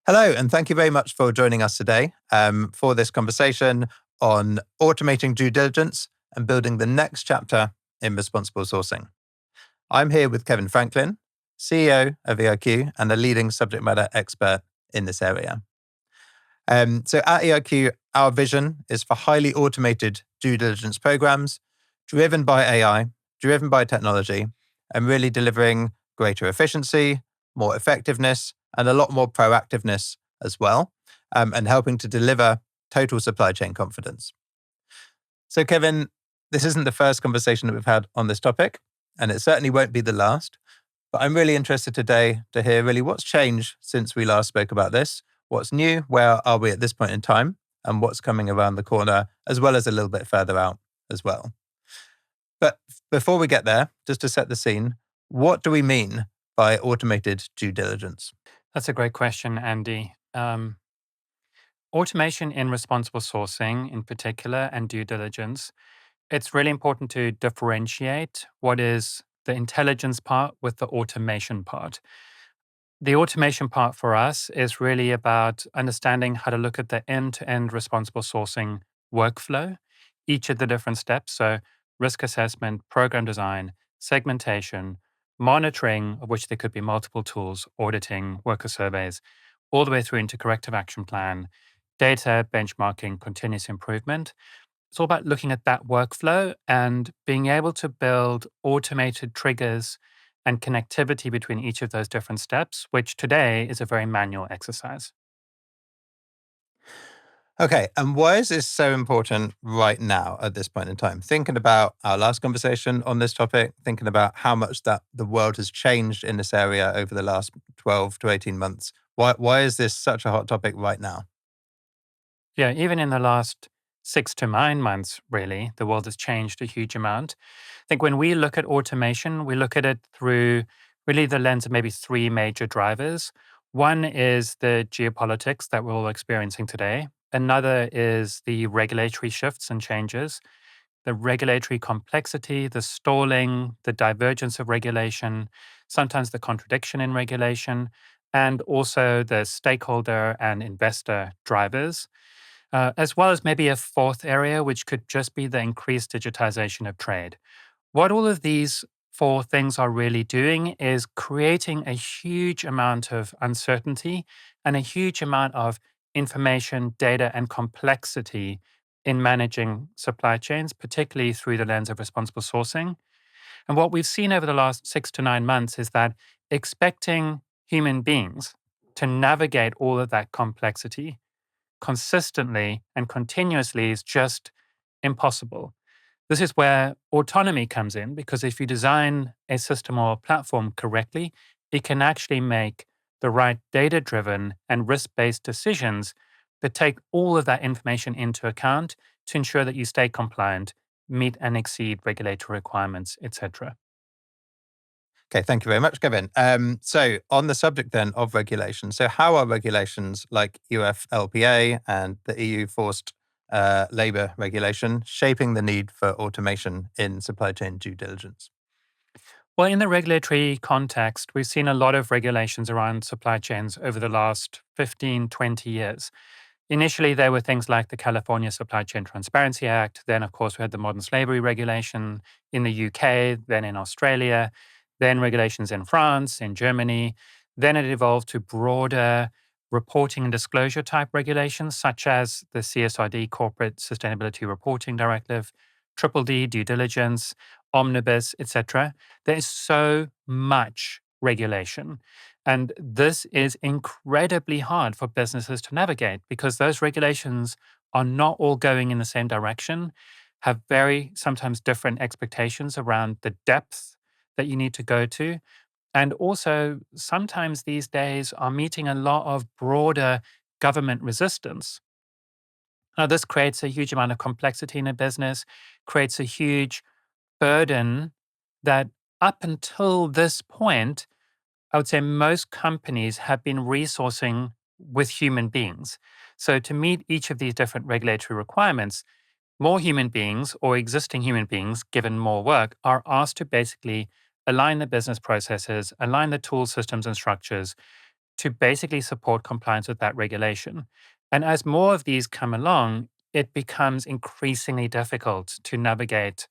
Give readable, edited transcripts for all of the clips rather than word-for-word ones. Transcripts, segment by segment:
Hello, and thank you very much for joining us today for this conversation on automating due diligence and building the next chapter in responsible sourcing. I'm here with Kevin Franklin, CEO of EiQ and a leading subject matter expert in this area. So at EiQ, our vision is for highly automated due diligence programs driven by AI, driven by technology, and really delivering greater efficiency, more effectiveness, and a lot more proactiveness as well, and helping to deliver total supply chain confidence. So, Kevin, this isn't the first conversation that we've had on this topic, and it certainly won't be the last. But I'm really interested today to hear really what's changed since we last spoke about this, what's new, where are we at this point in time, and what's coming around the corner, as well as a little bit further out as well. But before we get there, just to set the scene, what do we mean by automated due diligence? That's a great question, Andy. Automation in responsible sourcing, in particular, and due diligence, it's really important to differentiate what is the intelligence part with the automation part. The automation part for us is really about understanding how to look at the end-to-end responsible sourcing workflow, each of the different steps. So, risk assessment, program design, segmentation, monitoring, of which there could be multiple tools, auditing, worker surveys, all the way through into corrective action plan, data, benchmarking, continuous improvement. It's all about looking at that workflow and being able to build automated triggers and connectivity between each of those different steps, which today is a very manual exercise. Okay, and why is this so important right now at this point in time? Thinking about our last conversation on this topic, thinking about how much that the world has changed in this area over the last 12 to 18 months. Why is this such a hot topic right now? Yeah, even in the last 6 to 9 months, really, the world has changed a huge amount. I think when we look at automation, we look at it through really the lens of maybe three major drivers. One is the geopolitics that we're all experiencing today. Another is the regulatory shifts and changes, the regulatory complexity, the stalling, the divergence of regulation, sometimes the contradiction in regulation, and also the stakeholder and investor drivers. As well as maybe a fourth area, which could just be the increased digitization of trade. What all of these four things are really doing is creating a huge amount of uncertainty and a huge amount of information, data, and complexity in managing supply chains, particularly through the lens of responsible sourcing. And what we've seen over the last 6 to 9 months is that expecting human beings to navigate all of that complexity consistently and continuously is just impossible. This is where autonomy comes in, because if you design a system or a platform correctly, it can actually make the right data driven and risk based decisions that take all of that information into account to ensure that you stay compliant, meet and exceed regulatory requirements, etc. Okay, thank you very much, Kevin. So on the subject then of regulation, so how are regulations like UFLPA and the EU forced labour regulation shaping the need for automation in supply chain due diligence? Well, in the regulatory context, we've seen a lot of regulations around supply chains over the last 15, 20 years. Initially, there were things like the California Supply Chain Transparency Act. Then, of course, we had the modern slavery regulation in the UK, then in Australia, then regulations in France, in Germany. Then it evolved to broader reporting and disclosure type regulations, such as the CSRD, Corporate Sustainability Reporting Directive, Triple D, due diligence, omnibus, etc. There is so much regulation. And this is incredibly hard for businesses to navigate because those regulations are not all going in the same direction, have very sometimes different expectations around the depth that you need to go to. And also, sometimes these days are meeting a lot of broader government resistance. Now, this creates a huge amount of complexity in a business, creates a huge burden that up until this point, I would say most companies have been resourcing with human beings. So, to meet each of these different regulatory requirements, more human beings or existing human beings, given more work, are asked to basically align the business processes, align the tool systems and structures, to basically support compliance with that regulation. And as more of these come along, it becomes increasingly difficult to navigate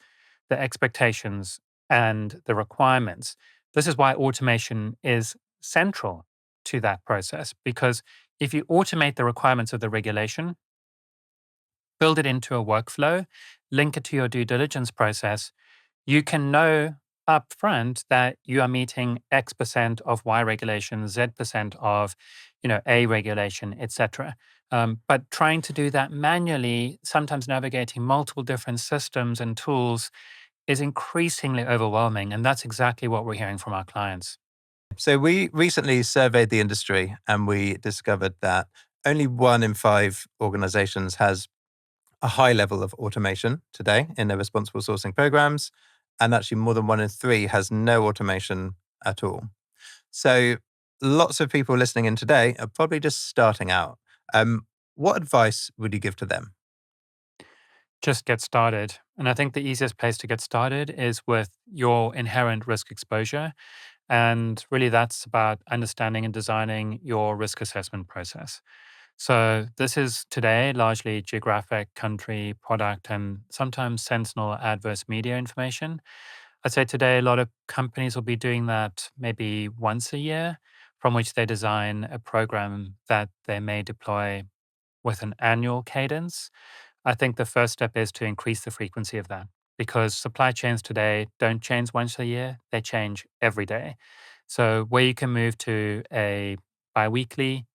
the expectations and the requirements. This is why automation is central to that process, because if you automate the requirements of the regulation, build it into a workflow, link it to your due diligence process, you can know upfront that you are meeting X% of Y regulation, Z% of, A regulation, etc. But trying to do that manually, sometimes navigating multiple different systems and tools, is increasingly overwhelming. And that's exactly what we're hearing from our clients. So we recently surveyed the industry and we discovered that only 1 in 5 organizations has a high level of automation today in their responsible sourcing programs. And actually more than 1 in 3 has no automation at all. So lots of people listening in today are probably just starting out. What advice would you give to them? Just get started. And I think the easiest place to get started is with your inherent risk exposure. And really, that's about understanding and designing your risk assessment process. So, this is today largely geographic, country, product, and sometimes sentinel adverse media information. I'd say today a lot of companies will be doing that maybe once a year, from which they design a program that they may deploy with an annual cadence. I think the first step is to increase the frequency of that because supply chains today don't change once a year, they change every day. So, where you can move to a biweekly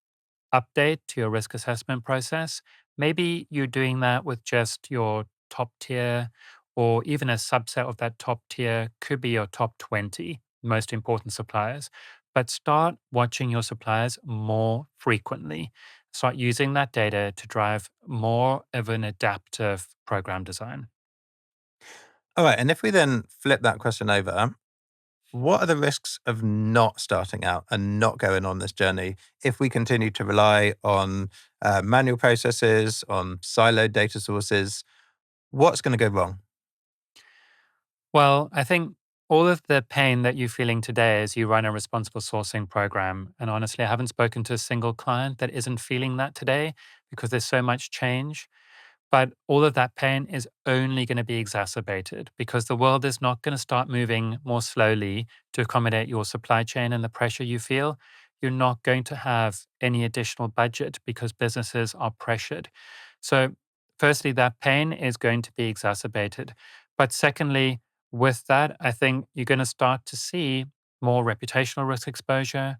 update to your risk assessment process, maybe you're doing that with just your top tier, or even a subset of that top tier could be your top 20 most important suppliers. But start watching your suppliers more frequently. Start using that data to drive more of an adaptive program design. All right. And if we then flip that question over, what are the risks of not starting out and not going on this journey if we continue to rely on manual processes, on siloed data sources? What's going to go wrong? Well, I think all of the pain that you're feeling today as you run a responsible sourcing program, and honestly, I haven't spoken to a single client that isn't feeling that today because there's so much change. But all of that pain is only going to be exacerbated because the world is not going to start moving more slowly to accommodate your supply chain and the pressure you feel. You're not going to have any additional budget because businesses are pressured. So, firstly, that pain is going to be exacerbated. But secondly, with that, I think you're going to start to see more reputational risk exposure,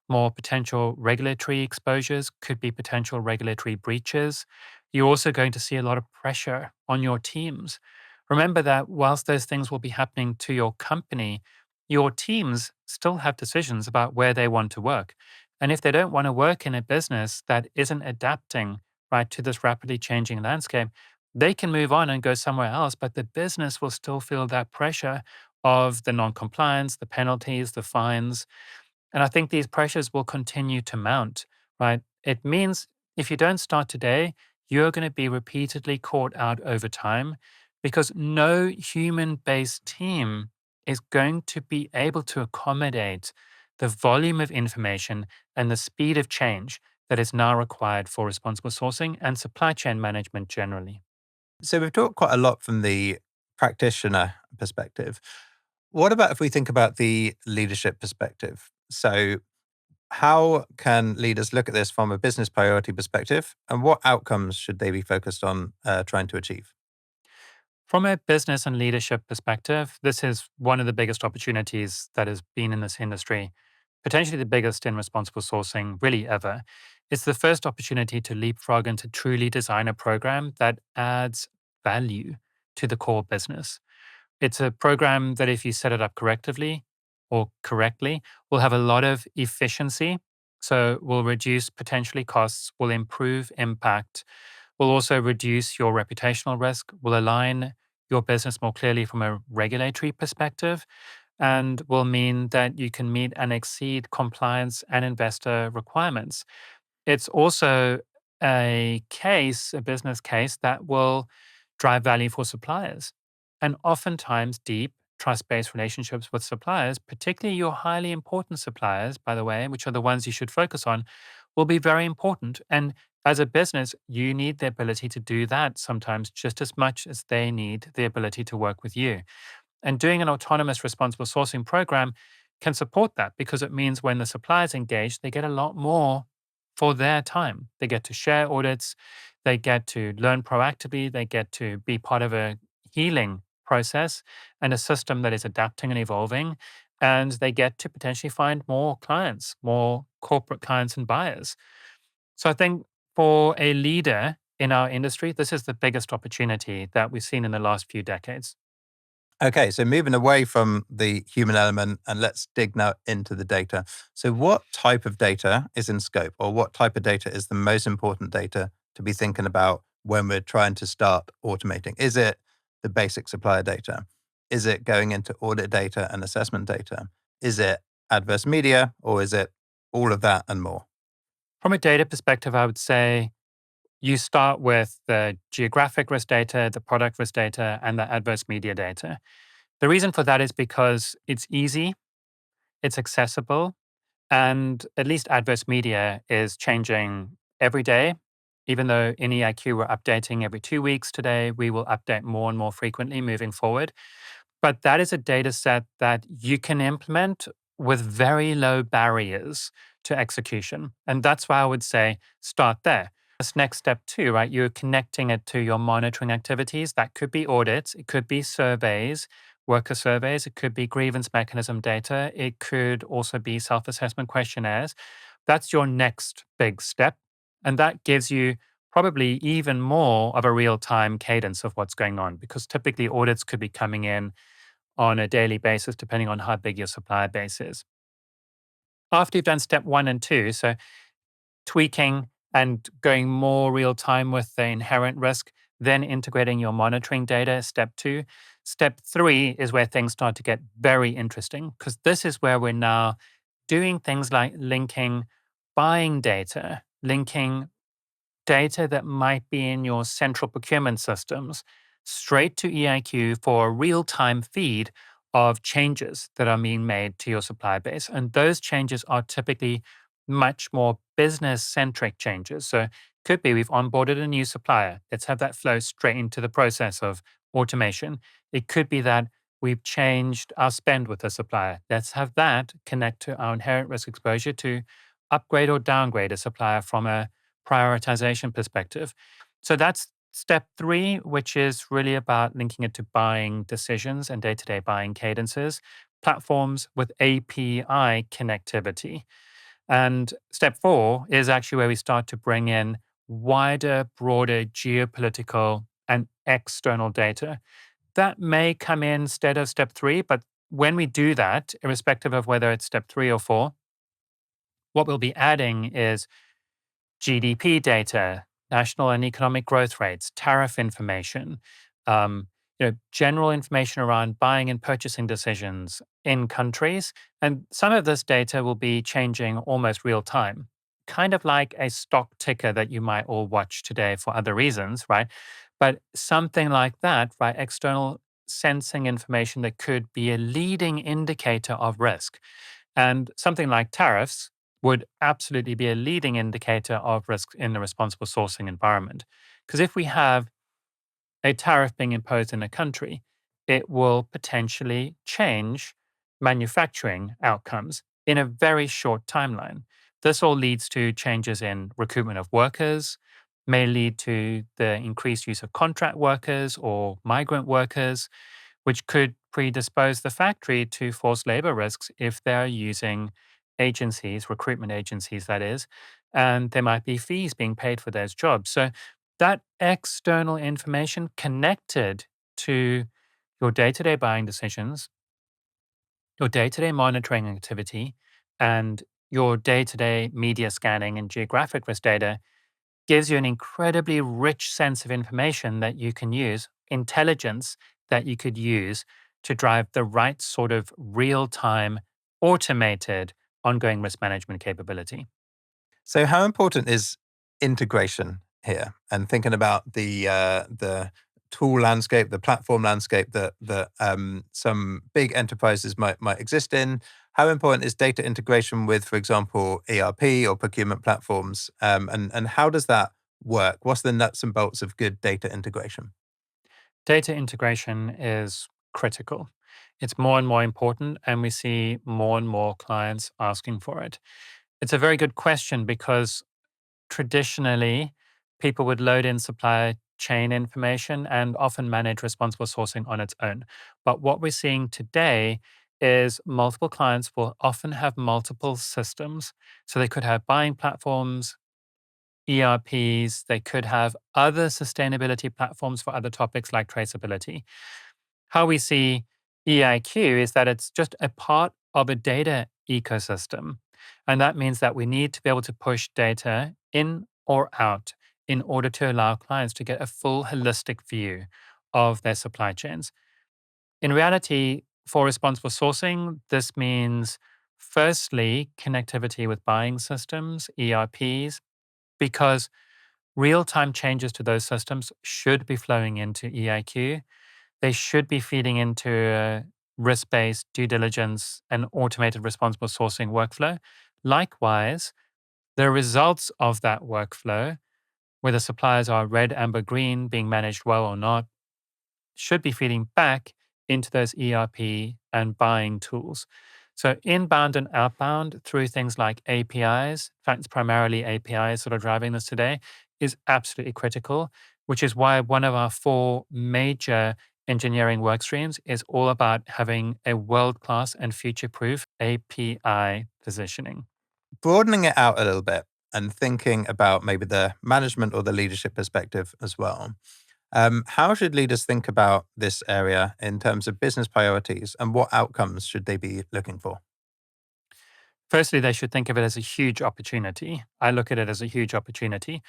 more potential regulatory exposures, could be potential regulatory breaches. You're also going to see a lot of pressure on your teams. Remember that whilst those things will be happening to your company, your teams still have decisions about where they want to work. And if they don't want to work in a business that isn't adapting right to this rapidly changing landscape, they can move on and go somewhere else, but the business will still feel that pressure of the non-compliance, the penalties, the fines, and I think these pressures will continue to mount, right? It means if you don't start today, you're going to be repeatedly caught out over time because no human based team is going to be able to accommodate the volume of information and the speed of change that is now required for responsible sourcing and supply chain management generally. So we've talked quite a lot from the practitioner perspective. What about if we think about the leadership perspective? So how can leaders look at this from a business priority perspective, and what outcomes should they be focused on trying to achieve? From a business and leadership perspective, this is one of the biggest opportunities that has been in this industry, potentially the biggest in responsible sourcing really ever. It's the first opportunity to leapfrog and to truly design a program that adds value to the core business. It's a program that, if you set it up correctly, will have a lot of efficiency. So, will reduce potentially costs, will improve impact, will also reduce your reputational risk, will align your business more clearly from a regulatory perspective, and will mean that you can meet and exceed compliance and investor requirements. It's also a business case that will drive value for suppliers and oftentimes deep, trust-based relationships with suppliers, particularly your highly important suppliers, by the way, which are the ones you should focus on, will be very important. And as a business, you need the ability to do that sometimes just as much as they need the ability to work with you. And doing an autonomous responsible sourcing program can support that because it means when the suppliers engage, they get a lot more for their time. They get to share audits, they get to learn proactively, they get to be part of a healing process and a system that is adapting and evolving. And they get to potentially find more clients, more corporate clients and buyers. So I think for a leader in our industry, this is the biggest opportunity that we've seen in the last few decades. Okay, so moving away from the human element and let's dig now into the data. So what type of data is in scope, or what type of data is the most important data to be thinking about when we're trying to start automating? Is it the basic supplier data? Is it going into audit data and assessment data? Is it adverse media, or is it all of that and more? From a data perspective, I would say you start with the geographic risk data, the product risk data, and the adverse media data. The reason for that is because it's easy, it's accessible, and at least adverse media is changing every day. Even though in EiQ we're updating every 2 weeks today, we will update more and more frequently moving forward. But that is a data set that you can implement with very low barriers to execution. And that's why I would say start there. This next step too, right? You're connecting it to your monitoring activities. That could be audits, it could be surveys, worker surveys, it could be grievance mechanism data, it could also be self-assessment questionnaires. That's your next big step. And that gives you probably even more of a real-time cadence of what's going on because typically audits could be coming in on a daily basis, depending on how big your supplier base is. After you've done step 1 and 2, so tweaking and going more real time with the inherent risk, then integrating your monitoring data, step 2. Step 3 is where things start to get very interesting because this is where we're now doing things like linking buying data, linking data that might be in your central procurement systems straight to EiQ for a real time feed of changes that are being made to your supply base. And those changes are typically much more business centric changes. So, could be we've onboarded a new supplier. Let's have that flow straight into the process of automation. It could be that we've changed our spend with a supplier. Let's have that connect to our inherent risk exposure to upgrade or downgrade a supplier from a prioritization perspective. So that's step 3, which is really about linking it to buying decisions and day to day buying cadences, platforms with API connectivity. And step 4 is actually where we start to bring in wider, broader geopolitical and external data. That may come in instead of step 3, but when we do that, irrespective of whether it's step 3 or 4, what we'll be adding is GDP data, national and economic growth rates, tariff information, um, general information around buying and purchasing decisions in countries. And some of this data will be changing almost real time, kind of like a stock ticker that you might all watch today for other reasons, right? But something like that, right? External sensing information that could be a leading indicator of risk. And something like tariffs would absolutely be a leading indicator of risk in the responsible sourcing environment. Because if we have a tariff being imposed in a country, it will potentially change manufacturing outcomes in a very short timeline. This all leads to changes in recruitment of workers, may lead to the increased use of contract workers or migrant workers, which could predispose the factory to forced labor risks if they're using agencies, recruitment agencies, that is, and there might be fees being paid for those jobs. So that external information connected to your day to day buying decisions, your day to day monitoring activity, and your day to day media scanning and geographic risk data gives you an incredibly rich sense of information that you can use, intelligence that you could use to drive the right sort of real time, automated, ongoing risk management capability. So, how important is integration here? And thinking about the tool landscape, the platform landscape that some big enterprises might exist in? How important is data integration with, for example, ERP or procurement platforms? And how does that work? What's the nuts and bolts of good data integration? Data integration is critical. It's more and more important, and we see more and more clients asking for it. It's a very good question because traditionally, people would load in supply chain information and often manage responsible sourcing on its own. But what we're seeing today is multiple clients will often have multiple systems. So they could have buying platforms, ERPs, they could have other sustainability platforms for other topics like traceability. How we see EiQ is that it's just a part of a data ecosystem. And that means that we need to be able to push data in or out in order to allow clients to get a full holistic view of their supply chains. In reality, for responsible sourcing, this means firstly, connectivity with buying systems, ERPs, because real time changes to those systems should be flowing into EIQ. They should be feeding into a risk based due diligence and automated responsible sourcing workflow. Likewise, the results of that workflow, whether suppliers are red, amber, green, being managed well or not, should be feeding back into those ERP and buying tools. So inbound and outbound through things like APIs, in fact, it's primarily APIs that are driving this today, is absolutely critical, which is why one of our four major engineering work streams is all about having a world-class and future-proof API positioning. Broadening it out a little bit and thinking about maybe the management or the leadership perspective as well. How should leaders think about this area in terms of business priorities, and what outcomes should they be looking for? Firstly, they should think of it as a huge opportunity. I look at it as a huge opportunity.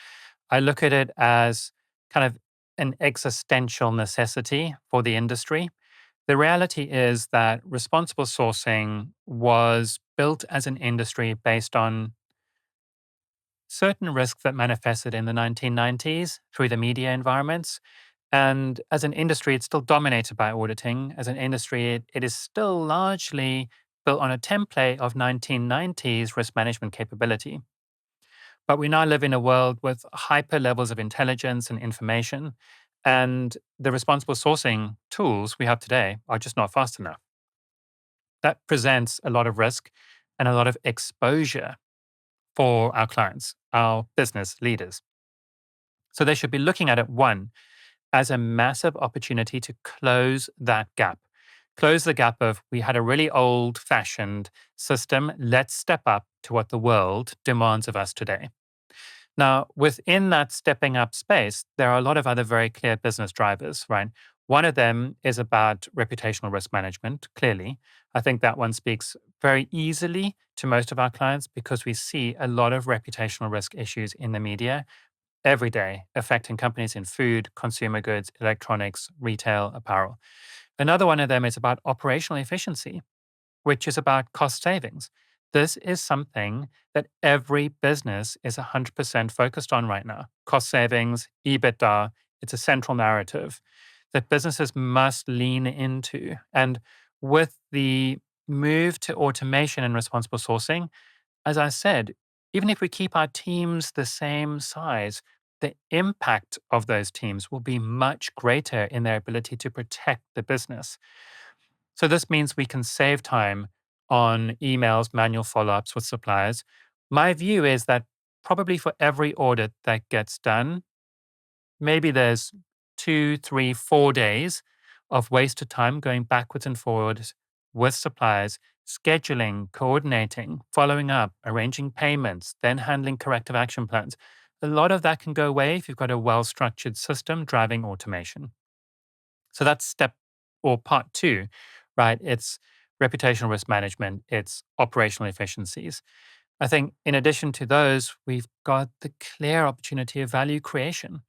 I look at it as kind of an existential necessity for the industry. The reality is that responsible sourcing was built as an industry based on certain risks that manifested in the 1990s through the media environments. And as an industry, it's still dominated by auditing. As an industry, it is still largely built on a template of 1990s risk management capability. But we now live in a world with hyper levels of intelligence and information. And the responsible sourcing tools we have today are just not fast enough. That presents a lot of risk and a lot of exposure for our clients, our business leaders. So they should be looking at it, one, as a massive opportunity to close that gap. Close the gap of we had a really old fashioned system. Let's step up to what the world demands of us today. Now, within that stepping up space, there are a lot of other very clear business drivers, right? One of them is about reputational risk management, clearly. I think that one speaks very easily to most of our clients because we see a lot of reputational risk issues in the media every day, affecting companies in food, consumer goods, electronics, retail, apparel. Another one of them is about operational efficiency, which is about cost savings. This is something that every business is 100% focused on right now. Cost savings, EBITDA, it's a central narrative that businesses must lean into. And with the move to automation and responsible sourcing, as I said, even if we keep our teams the same size, the impact of those teams will be much greater in their ability to protect the business. So this means we can save time on emails, manual follow-ups with suppliers. My view is that probably for every audit that gets done, maybe there's 2, 3, 4 days of wasted time going backwards and forwards with suppliers, scheduling, coordinating, following up, arranging payments, then handling corrective action plans. A lot of that can go away if you've got a well-structured system driving automation. So that's step or part two, right? It's reputational risk management, it's operational efficiencies. I think in addition to those, we've got the clear opportunity of value creation.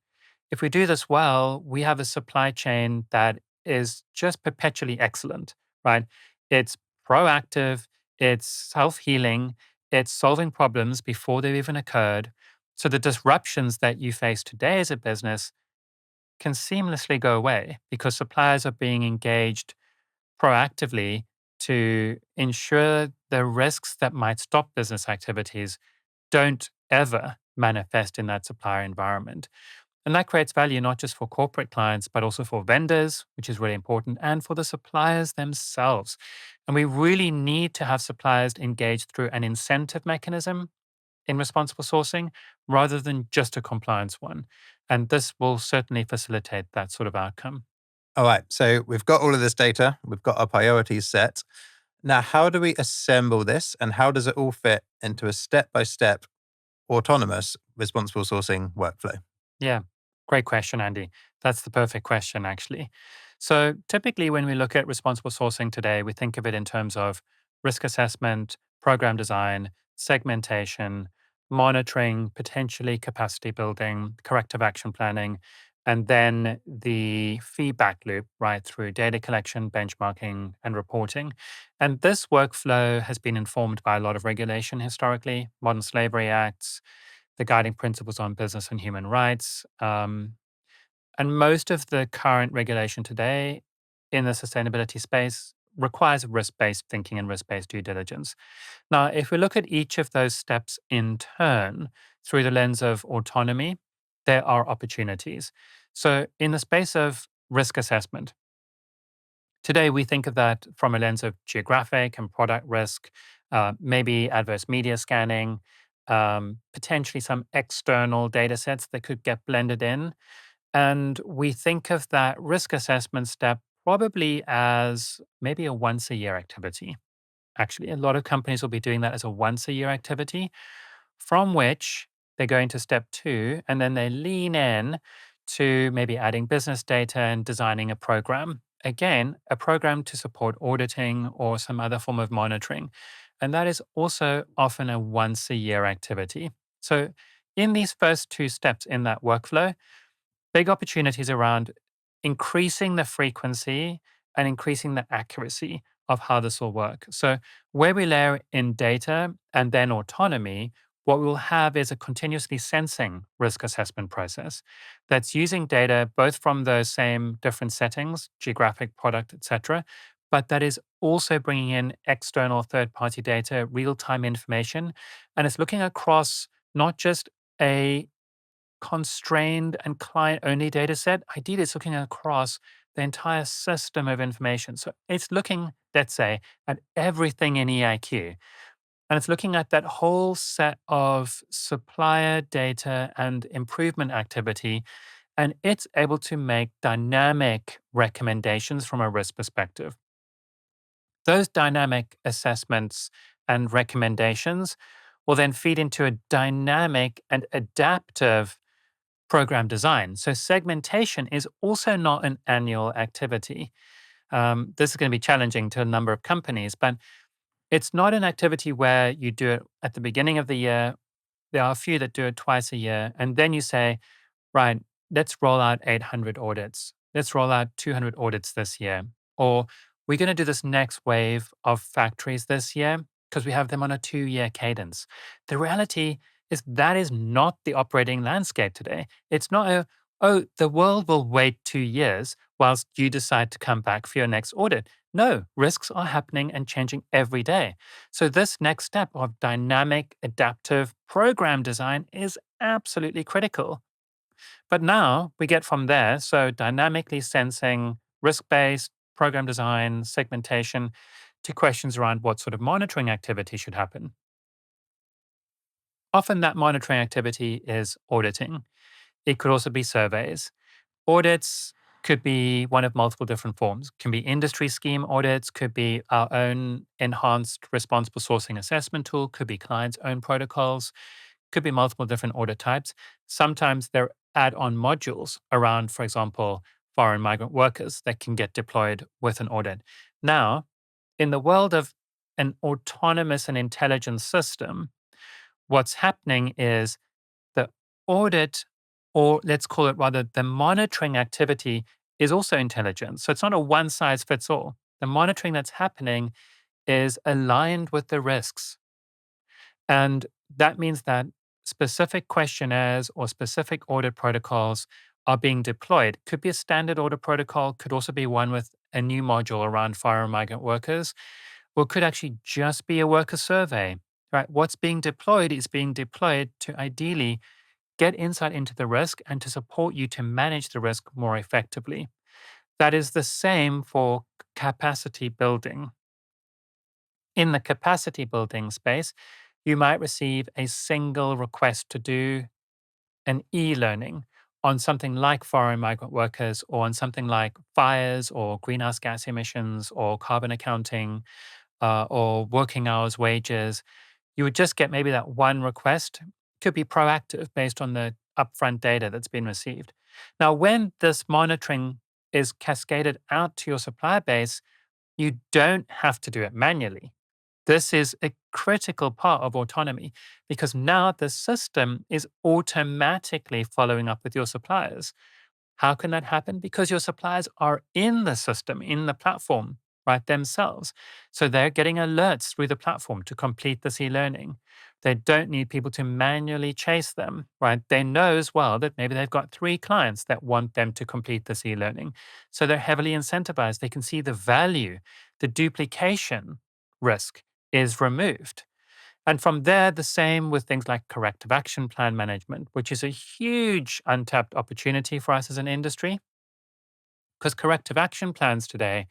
If we do this well, we have a supply chain that is just perpetually excellent, right? It's proactive, it's self healing, it's solving problems before they've even occurred. So the disruptions that you face today as a business can seamlessly go away because suppliers are being engaged proactively to ensure the risks that might stop business activities don't ever manifest in that supplier environment. And that creates value not just for corporate clients, but also for vendors, which is really important, and for the suppliers themselves. And we really need to have suppliers engaged through an incentive mechanism in responsible sourcing rather than just a compliance one. And this will certainly facilitate that sort of outcome. All right. So we've got all of this data, we've got our priorities set. Now, how do we assemble this and how does it all fit into a step-by-step autonomous responsible sourcing workflow? Yeah, great question, Andy. That's the perfect question, actually. So typically, when we look at responsible sourcing today, we think of it in terms of risk assessment, program design, segmentation, monitoring, potentially capacity building, corrective action planning, and then the feedback loop right through data collection, benchmarking, and reporting. And this workflow has been informed by a lot of regulation historically, modern slavery acts, the guiding principles on business and human rights. And most of the current regulation today in the sustainability space requires risk based thinking and risk based due diligence. Now, if we look at each of those steps in turn through the lens of autonomy, there are opportunities. So, in the space of risk assessment, today we think of that from a lens of geographic and product risk, maybe adverse media scanning, potentially some external data sets that could get blended in. And we think of that risk assessment step probably as maybe a once a year activity. Actually, a lot of companies will be doing that as a once a year activity, from which they go into step two, and then they lean in to maybe adding business data and designing a program. Again, a program to support auditing or some other form of monitoring. And that is also often a once a year activity. So, in these first two steps in that workflow, big opportunities around increasing the frequency and increasing the accuracy of how this will work. So, where we layer in data and then autonomy, what we'll have is a continuously sensing risk assessment process that's using data both from those same different settings, geographic, product, etc., but that is also bringing in external third party data, real time information, and it's looking across not just a constrained and client only data set. Ideally, it's looking across the entire system of information. So it's looking, let's say, at everything in EiQ. And it's looking at that whole set of supplier data and improvement activity. And it's able to make dynamic recommendations from a risk perspective. Those dynamic assessments and recommendations will then feed into a dynamic and adaptive program design. So segmentation is also not an annual activity. This is going to be challenging to a number of companies, but it's not an activity where you do it at the beginning of the year. There are a few that do it twice a year. And then you say, right, let's roll out 800 audits. Let's roll out 200 audits this year. Or we're going to do this next wave of factories this year because we have them on a 2-year cadence. The reality is that is not the operating landscape today. It's not oh, the world will wait 2 years whilst you decide to come back for your next audit. No, risks are happening and changing every day. So, this next step of dynamic, adaptive program design is absolutely critical. But now we get from there, so dynamically sensing, risk based program design, segmentation, to questions around what sort of monitoring activity should happen. Often that monitoring activity is auditing. It could also be surveys. Audits could be one of multiple different forms. Can be industry scheme audits, could be our own enhanced responsible sourcing assessment tool, could be clients' own protocols, could be multiple different audit types. Sometimes they're add-on modules around, for example, foreign migrant workers that can get deployed with an audit. Now, in the world of an autonomous and intelligent system, what's happening is the audit, or let's call it rather the monitoring activity, is also intelligent. So it's not a one size fits all. The monitoring that's happening is aligned with the risks. And that means that specific questionnaires or specific audit protocols are being deployed. Could be a standard order protocol, could also be one with a new module around foreign migrant workers, or could actually just be a worker survey, right? What's being deployed is being deployed to ideally get insight into the risk and to support you to manage the risk more effectively. That is the same for capacity building. In the capacity building space, you might receive a single request to do an e-learning on something like foreign migrant workers or on something like fires or greenhouse gas emissions or carbon accounting or working hours, wages. You would just get maybe that one request. Could be proactive based on the upfront data that's been received. Now, when this monitoring is cascaded out to your supplier base, you don't have to do it manually. This is a critical part of autonomy because now the system is automatically following up with your suppliers. How can that happen? Because your suppliers are in the system, in the platform, right, themselves. So they're getting alerts through the platform to complete this e-learning. They don't need people to manually chase them, right? They know as well that maybe they've got 3 clients that want them to complete this e-learning. So they're heavily incentivized. They can see the value, the duplication risk is removed. And from there, the same with things like corrective action plan management, which is a huge untapped opportunity for us as an industry. Because corrective action plans today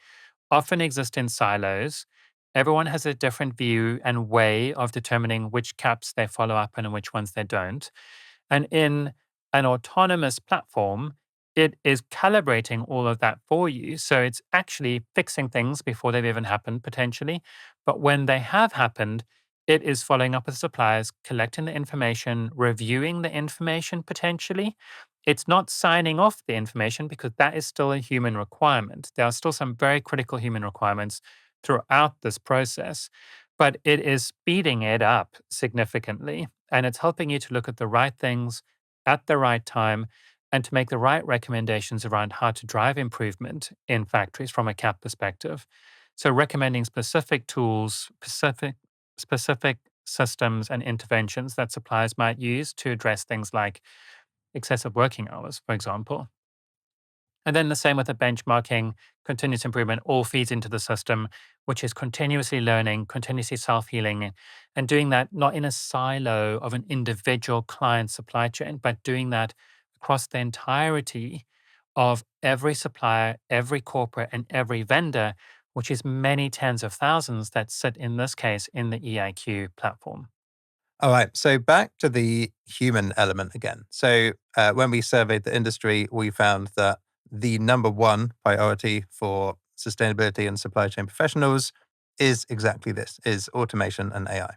often exist in silos. Everyone has a different view and way of determining which caps they follow up on and which ones they don't. And in an autonomous platform, it is calibrating all of that for you. So it's actually fixing things before they've even happened, potentially. But when they have happened, it is following up with suppliers, collecting the information, reviewing the information potentially. It's not signing off the information because that is still a human requirement. There are still some very critical human requirements throughout this process, but it is speeding it up significantly. And it's helping you to look at the right things at the right time and to make the right recommendations around how to drive improvement in factories from a CAP perspective. So recommending specific tools, specific systems and interventions that suppliers might use to address things like excessive working hours, for example. And then the same with the benchmarking, continuous improvement, all feeds into the system, which is continuously learning, continuously self healing, and doing that not in a silo of an individual client supply chain, but doing that across the entirety of every supplier, every corporate, and every vendor, which is many tens of thousands that sit in this case in the EiQ platform. All right. So back to the human element again. So when we surveyed the industry, we found that the number one priority for sustainability and supply chain professionals is exactly this, is automation and AI.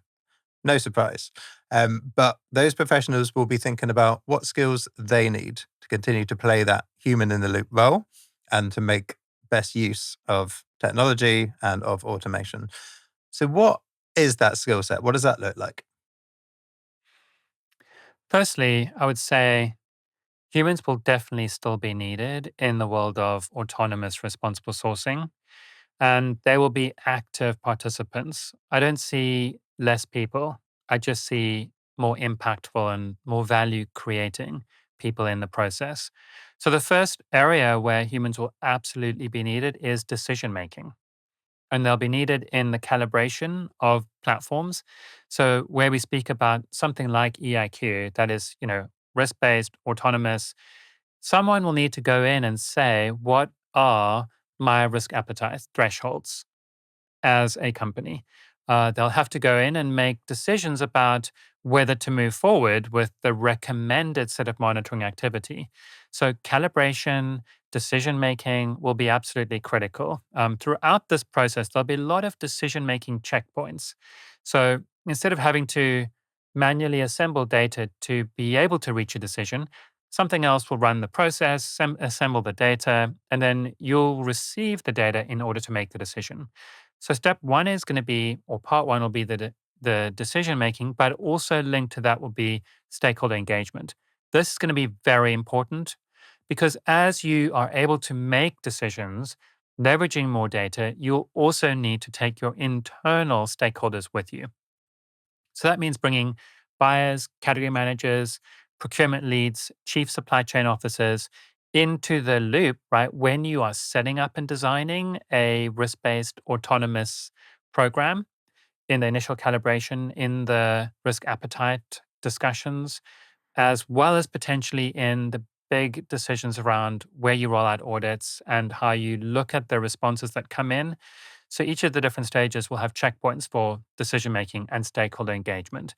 No surprise. But those professionals will be thinking about what skills they need to continue to play that human in the loop role and to make best use of technology and of automation. So what is that skill set? What does that look like? Firstly, I would say humans will definitely still be needed in the world of autonomous responsible sourcing, and they will be active participants. I don't see less people. I just see more impactful and more value creating people in the process. So, the first area where humans will absolutely be needed is decision making. And they'll be needed in the calibration of platforms. So, where we speak about something like EiQ, that is, risk based, autonomous, someone will need to go in and say, what are my risk appetite thresholds as a company? They'll have to go in and make decisions about whether to move forward with the recommended set of monitoring activity. So, calibration, decision making will be absolutely critical. Throughout this process, there'll be a lot of decision making checkpoints. So, instead of having to manually assemble data to be able to reach a decision, something else will run the process, assemble the data, and then you'll receive the data in order to make the decision. So step one is going to be, or part one will be the decision making, but also linked to that will be stakeholder engagement. This is going to be very important because as you are able to make decisions, leveraging more data, you'll also need to take your internal stakeholders with you. So that means bringing buyers, category managers, procurement leads, chief supply chain officers into the loop, right? When you are setting up and designing a risk-based autonomous program in the initial calibration, in the risk appetite discussions, as well as potentially in the big decisions around where you roll out audits and how you look at the responses that come in. So each of the different stages will have checkpoints for decision making and stakeholder engagement.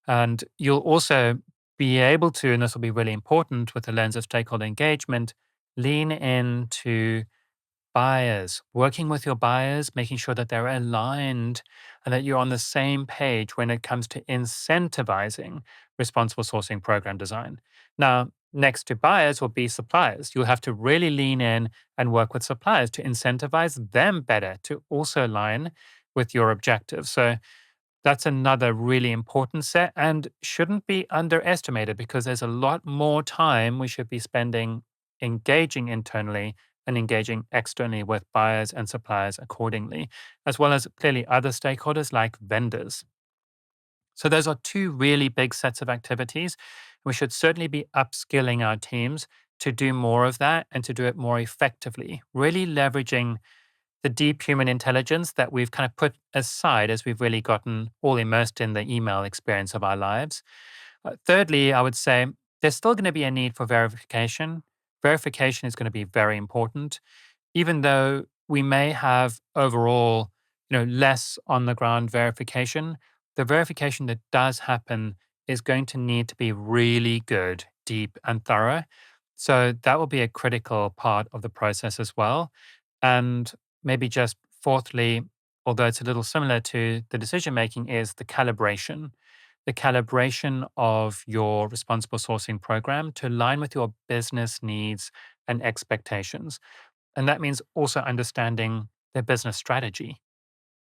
And you'll also be able to, and this will be really important with the lens of stakeholder engagement, lean into buyers, working with your buyers, making sure that they're aligned and that you're on the same page when it comes to incentivizing responsible sourcing program design. Now, next to buyers will be suppliers. You'll have to really lean in and work with suppliers to incentivize them better to also align with your objectives. So that's another really important set and shouldn't be underestimated because there's a lot more time we should be spending engaging internally and engaging externally with buyers and suppliers accordingly, as well as clearly other stakeholders like vendors. So, those are two really big sets of activities. We should certainly be upskilling our teams to do more of that and to do it more effectively, really leveraging the deep human intelligence that we've kind of put aside as we've really gotten all immersed in the email experience of our lives. Thirdly, I would say there's still going to be a need for verification. Verification is going to be very important, even though we may have overall, less on the ground verification. The verification that does happen is going to need to be really good, deep, and thorough. So that will be a critical part of the process as well. And maybe just fourthly, although it's a little similar to the decision making, is the calibration. The calibration of your responsible sourcing program to align with your business needs and expectations. And that means also understanding their business strategy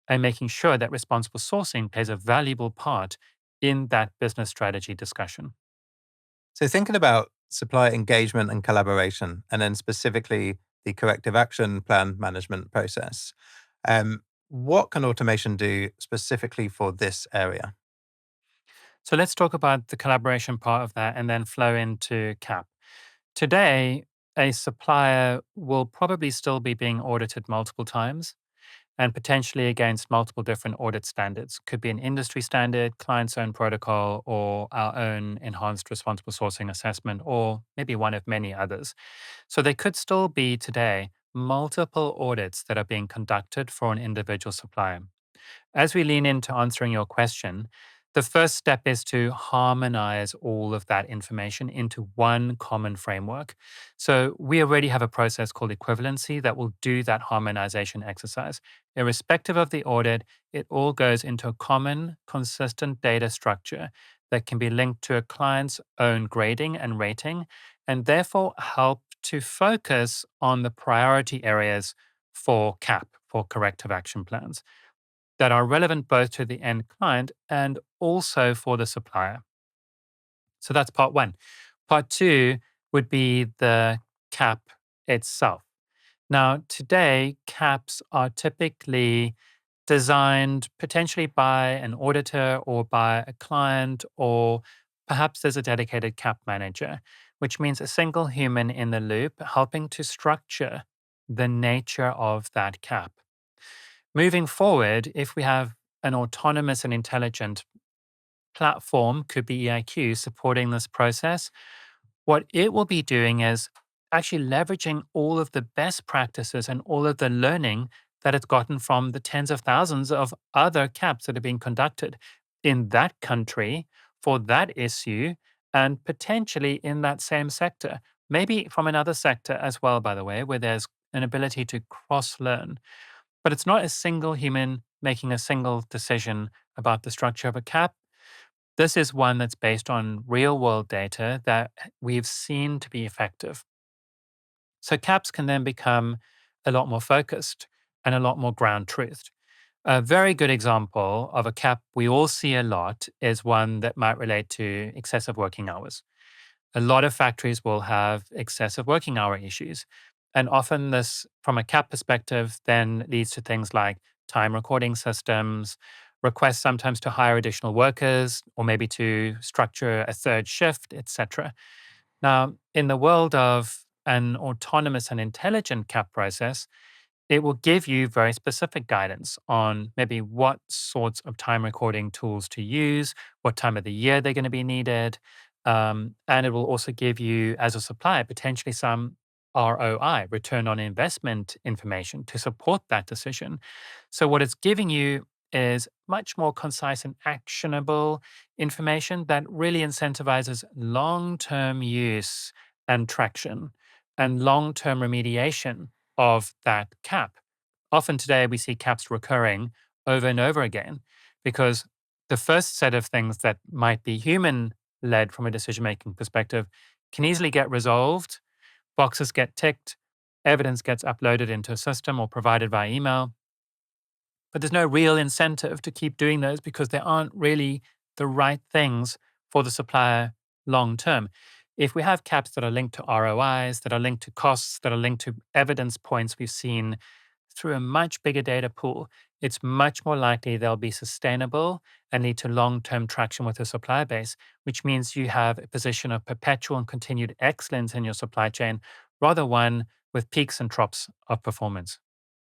and making sure that responsible sourcing plays a valuable part in that business strategy discussion. So thinking about supplier engagement and collaboration, and then specifically the corrective action plan management process, what can automation do specifically for this area? So let's talk about the collaboration part of that and then flow into CAP. Today, a supplier will probably still be being audited multiple times and potentially against multiple different audit standards. Could be an industry standard, client's own protocol, or our own enhanced responsible sourcing assessment, or maybe one of many others. So there could still be today multiple audits that are being conducted for an individual supplier. As we lean into answering your question, the first step is to harmonize all of that information into one common framework. So we already have a process called equivalency that will do that harmonization exercise. Irrespective of the audit, it all goes into a common, consistent data structure that can be linked to a client's own grading and rating, and therefore help to focus on the priority areas for CAP, for corrective action plans that are relevant both to the end client and also for the supplier. So that's part one. Part two would be the cap itself. Now, today, caps are typically designed potentially by an auditor or by a client, or perhaps there's a dedicated cap manager, which means a single human in the loop helping to structure the nature of that cap. Moving forward, if we have an autonomous and intelligent platform, could be EiQ, supporting this process, what it will be doing is actually leveraging all of the best practices and all of the learning that it's gotten from the tens of thousands of other CAPs that are being conducted in that country for that issue and potentially in that same sector. Maybe from another sector as well, by the way, where there's an ability to cross learn. But it's not a single human making a single decision about the structure of a cap. This is one that's based on real world data that we've seen to be effective. So caps can then become a lot more focused and a lot more ground truthed. A very good example of a cap we all see a lot is one that might relate to excessive working hours. A lot of factories will have excessive working hour issues. And often, this, from a CAP perspective, then leads to things like time recording systems, requests sometimes to hire additional workers or maybe to structure a third shift, etc. Now, in the world of an autonomous and intelligent CAP process, it will give you very specific guidance on maybe what sorts of time recording tools to use, what time of the year they're going to be needed. And it will also give you, as a supplier, potentially some ROI, return on investment information to support that decision. So, what it's giving you is much more concise and actionable information that really incentivizes long term use and traction and long term remediation of that cap. Often today, we see caps recurring over and over again because the first set of things that might be human led from a decision making perspective can easily get resolved. Boxes get ticked, evidence gets uploaded into a system or provided via email. But there's no real incentive to keep doing those because they aren't really the right things for the supplier long term. If we have caps that are linked to ROIs, that are linked to costs, that are linked to evidence points we've seen through a much bigger data pool, it's much more likely they'll be sustainable and lead to long term traction with the supplier base, which means you have a position of perpetual and continued excellence in your supply chain, rather one with peaks and troughs of performance.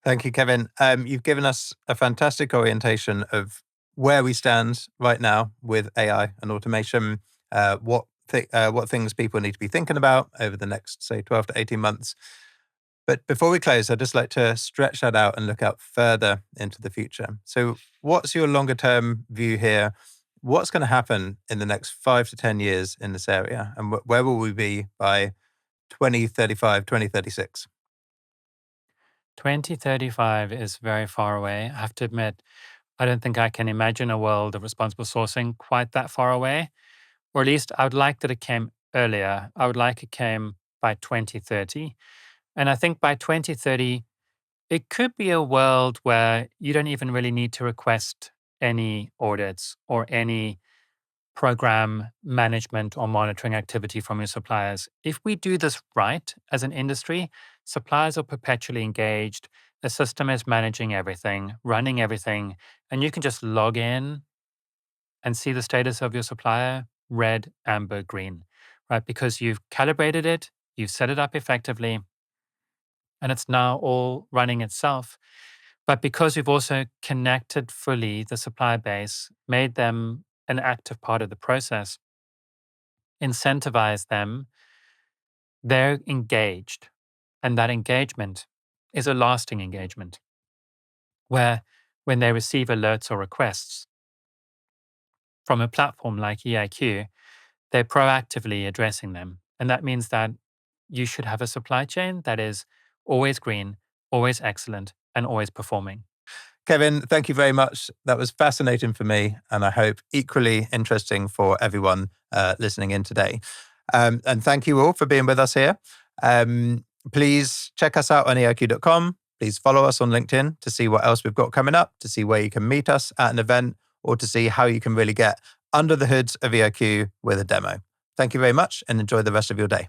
Thank you, Kevin. You've given us a fantastic orientation of where we stand right now with AI and automation, what things people need to be thinking about over the next, say, 12 to 18 months. But before we close, I'd just like to stretch that out and look out further into the future. So what's your longer term view here? What's going to happen in the next 5 to 10 years in this area? And where will we be by 2035, 2036? 2035 is very far away. I have to admit, I don't think I can imagine a world of responsible sourcing quite that far away. Or at least I would like that it came earlier. I would like it came by 2030. And I think by 2030, it could be a world where you don't even really need to request any audits or any program management or monitoring activity from your suppliers. If we do this right as an industry, suppliers are perpetually engaged. The system is managing everything, running everything, and you can just log in and see the status of your supplier, red, amber, green, right? Because you've calibrated it, you've set it up effectively, and it's now all running itself. But because we've also connected fully the supply base, made them an active part of the process, incentivize them, they're engaged. And that engagement is a lasting engagement where when they receive alerts or requests from a platform like EiQ, they're proactively addressing them. And that means that you should have a supply chain that is always green, always excellent, and always performing. Kevin, thank you very much. That was fascinating for me, and I hope equally interesting for everyone listening in today. And thank you all for being with us here. Please check us out on eiq.com. Please follow us on LinkedIn to see what else we've got coming up, to see where you can meet us at an event, or to see how you can really get under the hoods of EiQ with a demo. Thank you very much and enjoy the rest of your day.